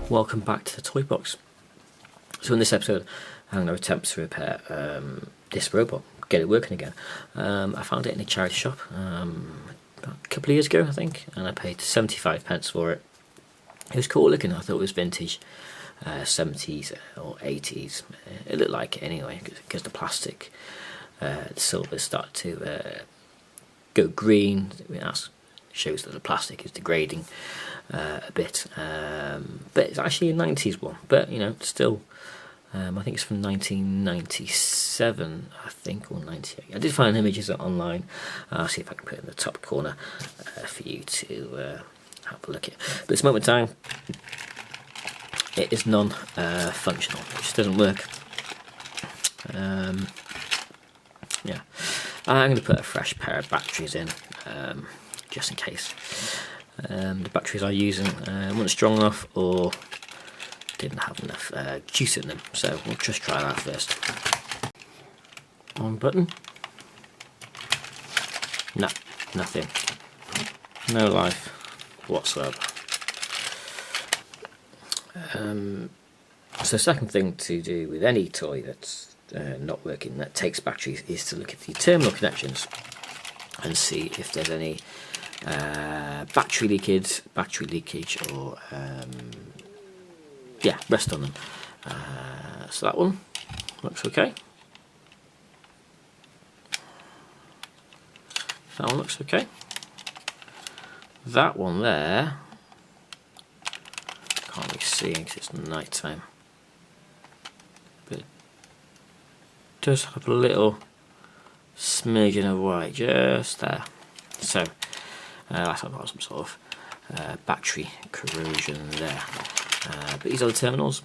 Welcome back to the toy box. So in this episode I'm going to attempt to repair this robot, get it working again. I found it in a charity shop a couple of years ago I think, and I paid 75 pence for it. It was cool looking. I thought it was vintage 70s or 80s. It looked like it anyway, because the plastic, the silver started to go green. That shows that the plastic is degrading a bit, but it's actually a 90s one, but you know, still I think it's from 1997 I think, or 98. I did find images online. I'll see if I can put it in the top corner for you to have a look at. But at this moment in time it is non-functional. It just doesn't work. Yeah, I'm going to put a fresh pair of batteries in, just in case. The batteries I'm using weren't strong enough or didn't have enough juice in them, so we'll just try that first. On button. No, nothing. No life whatsoever. So the second thing to do with any toy that's not working, that takes batteries, is to look at the terminal connections and see if there's any battery leakage, or yeah, rest on them. So that one looks okay. That one looks okay. That one there, can't really see because it's night time, but it does have a little smidgen of white just there. So that's about some sort of battery corrosion there. But these are the terminals.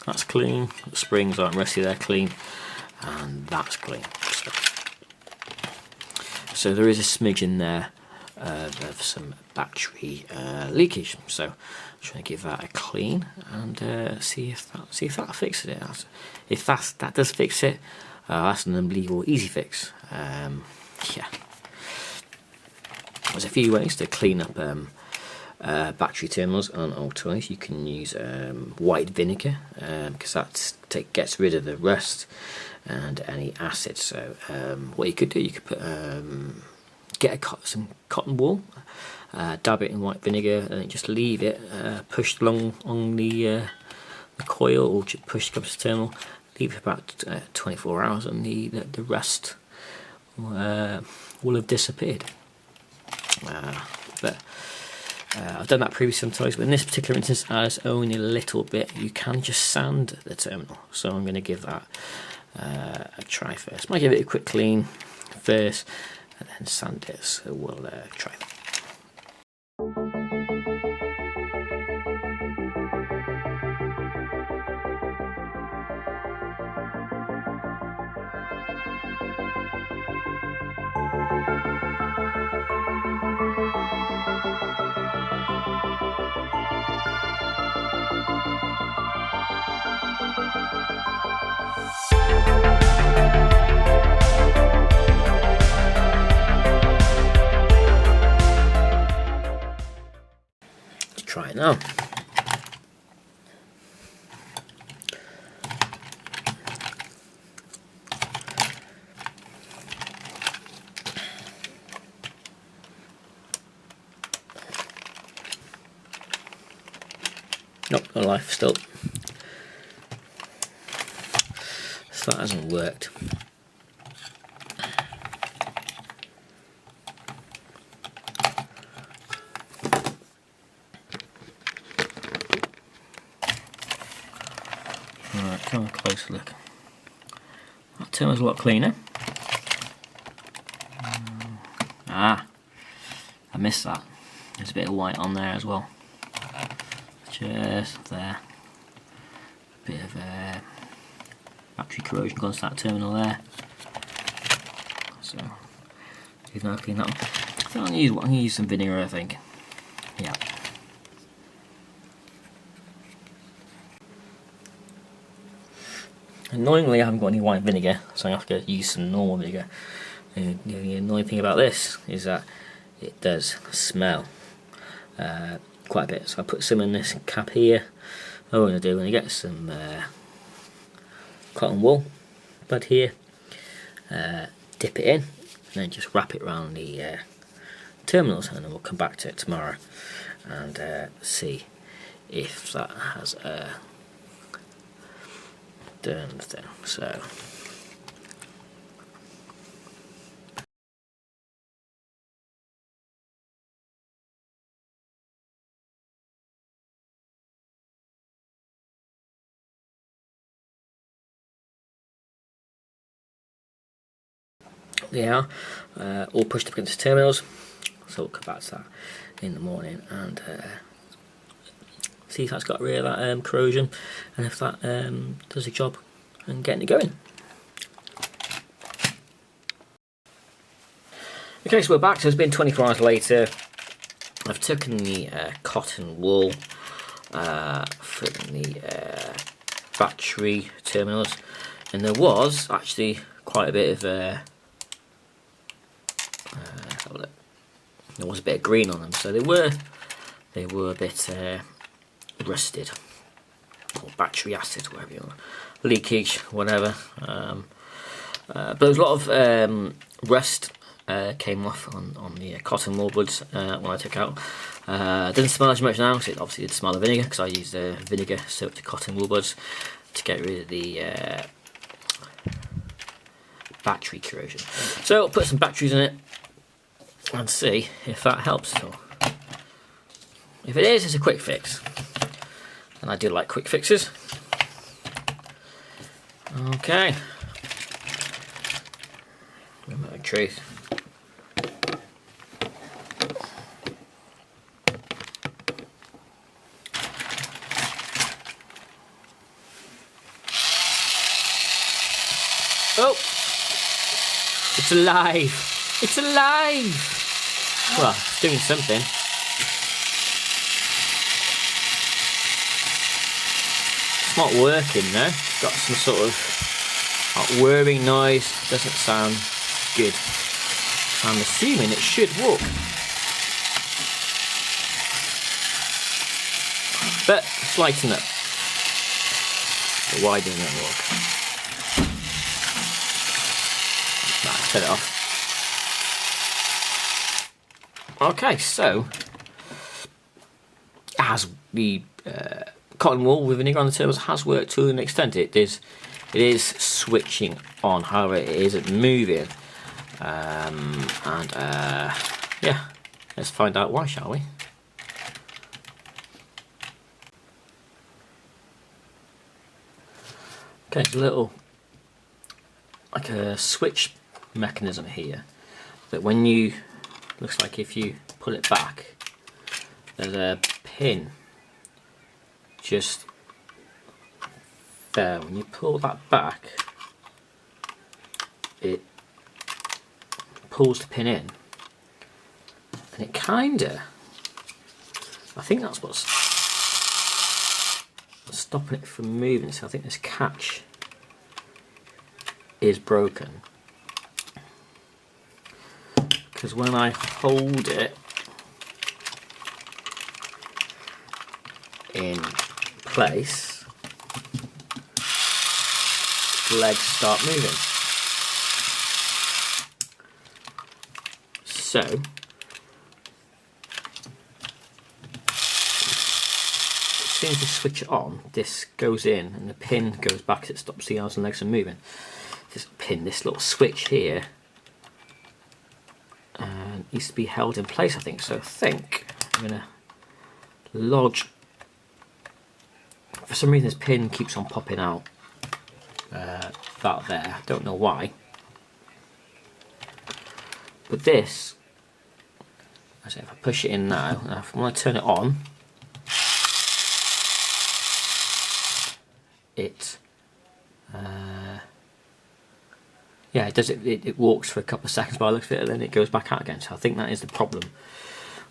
That's clean. The springs aren't rusty, they're clean, and that's clean. So there is a smidgen there of some battery leakage. So I'm trying to give that a clean and see if that fixes it. If that does fix it, that's an unbelievable easy fix. Yeah. There's a few ways to clean up battery terminals on old toys. You can use white vinegar, because that gets rid of the rust and any acid. So what you could do, you could put get some cotton wool, dab it in white vinegar, and then just leave it pushed along on the coil, or just pushed across the terminal. Leave it for about 24 hours, and the rust will have disappeared. But I've done that previously sometimes, but in this particular instance, as only a little bit, you can just sand the terminal. So I'm going to give that a try first. Might give it a quick clean first, and then sand it. So we'll try that. Try it now. Nope, no life still. So that hasn't worked. Alright, come on, closer look. That terminal's a lot cleaner. I missed that. There's a bit of white on there as well. Just there. Bit of battery corrosion gone to that terminal there. So, even though I clean that one. I think I'm going to use some vinegar, I think. Yeah. Annoyingly, I haven't got any white vinegar, so I have to use some normal vinegar. And the annoying thing about this is that it does smell. quite a bit. So I put some in this cap here. What I'm going to do, when I get some cotton wool bud here, dip it in, and then just wrap it around the terminals, and then we'll come back to it tomorrow and see if that has done the thing. So they are all pushed up against the terminals, so we'll come back to that in the morning and see if that's got rid of that corrosion, and if that does the job and getting it going. Okay, so we're back. So it's been 24 hours later. I've taken the cotton wool from the battery terminals, and there was actually quite a bit of there was a bit of green on them, so they were a bit rusted, or battery acid, whatever you want, leakage, whatever. But there was a lot of rust came off on the cotton wool buds when I took out. Didn't smell as much now, because it obviously did smell of vinegar, because I used vinegar soaked the cotton wool buds to get rid of the battery corrosion. So I'll put some batteries in it and see if that helps at all. If it is, it's a quick fix, and I do like quick fixes. Okay, remote truth. Oh, it's alive! It's alive! Well, it's doing something. It's not working though. It's got some sort of whirring noise. Doesn't sound good. I'm assuming it should work. But it's lighting up. But why doesn't it work? Nah, turn it off. Okay, so as the cotton wool with vinegar on the terminals has worked to an extent, it is switching on. However, it isn't moving, yeah, let's find out why, shall we? Okay, there's a little like a switch mechanism here that when you looks like if you pull it back, there's a pin just there. When you pull that back, it pulls the pin in, and it kinda, I think that's what's stopping it from moving. So I think this catch is broken, because when I hold it in place, the legs start moving. So as soon as you switch it on, this goes in and the pin goes back as it stops the arms and legs from moving. This pin, this little switch here, needs to be held in place, I think. So I think I'm going to lodge, for some reason this pin keeps on popping out, that there, don't know why, but this, I say if I push it in now, when I turn it on, it yeah, it does it walks for a couple of seconds by the looks of it, and then it goes back out again. So I think that is the problem,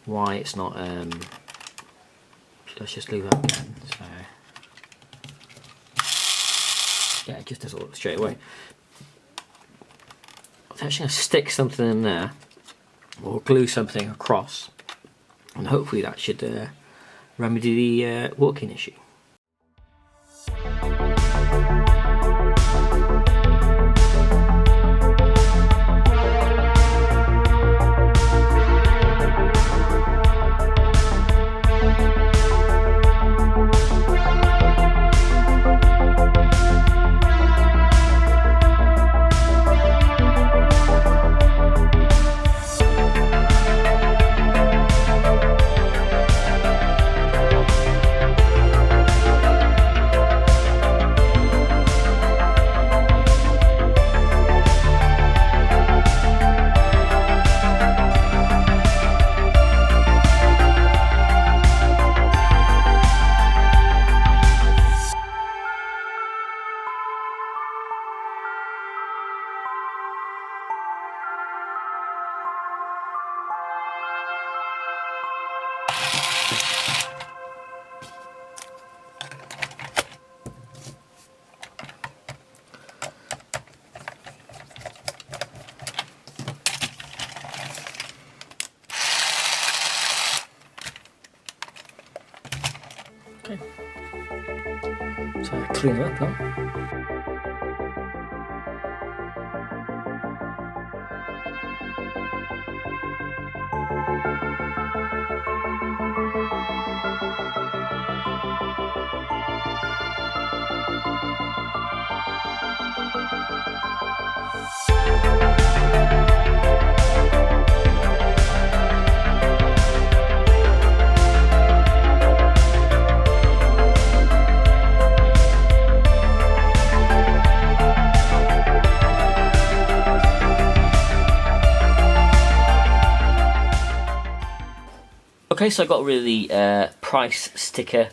why it's not so let's just leave that again. So yeah, it just does it all straight away. I'm actually going to stick something in there, or glue something across, and hopefully that should remedy the walking issue. Okay. So clean it up now. Okay, so I got rid of the price sticker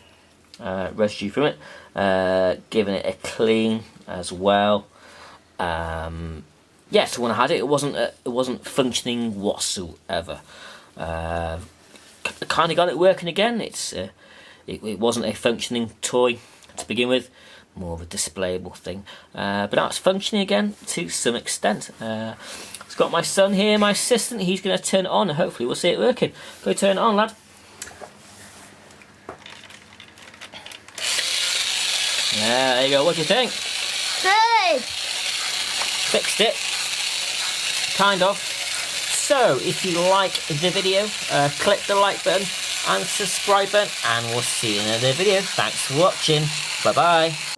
residue from it, giving it a clean as well. Yeah, so when I had it, it wasn't functioning whatsoever. Kind of got it working again. It wasn't a functioning toy to begin with, more of a displayable thing. But now it's functioning again to some extent. It's got my son here, my assistant. He's going to turn it on, and hopefully we'll see it working. Go turn it on, lad. Yeah, there you go. What do you think? Good. Fixed it. Kind of. So, if you like the video, click the like button and subscribe button, and we'll see you in another video. Thanks for watching. Bye bye.